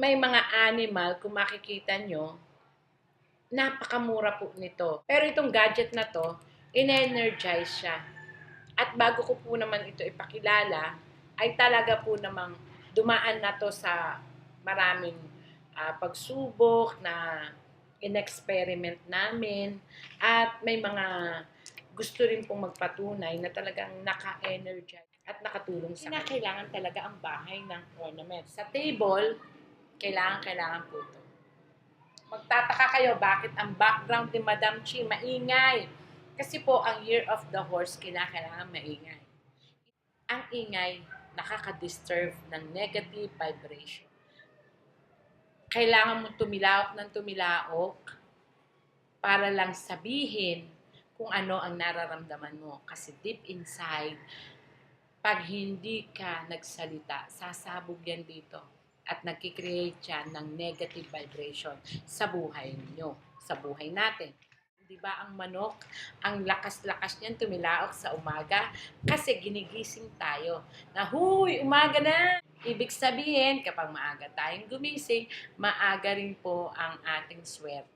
may mga animal, kung makikita nyo, napakamura po nito. Pero itong gadget na to, in-energize siya. At bago ko po naman ito ipakilala, ay talaga po namang dumaan na to sa maraming pagsubok na in-experiment namin. At may mga gusto rin pong magpatunay na talagang naka-energize at nakatulong sa kanya. Kailangan talaga ang bahay ng ornament. Sa table, kailangan po ito. Magtataka kayo bakit ang background ni Madam Chi maingay. Kasi po, ang Year of the Horse, kailangan maingay. Ang ingay, nakaka-disturb ng negative vibration. Kailangan mo tumilaok ng tumilaok para lang sabihin kung ano ang nararamdaman mo. Kasi deep inside, pag hindi ka nagsalita, sasabog yan dito at nagkikreate yan ng negative vibration sa buhay nyo, sa buhay natin. Di ba ang manok, ang lakas-lakas niyan tumilaok sa umaga kasi ginigising tayo na, huy, umaga na! Ibig sabihin, kapag maaga tayong gumising, maaga rin po ang ating swerte.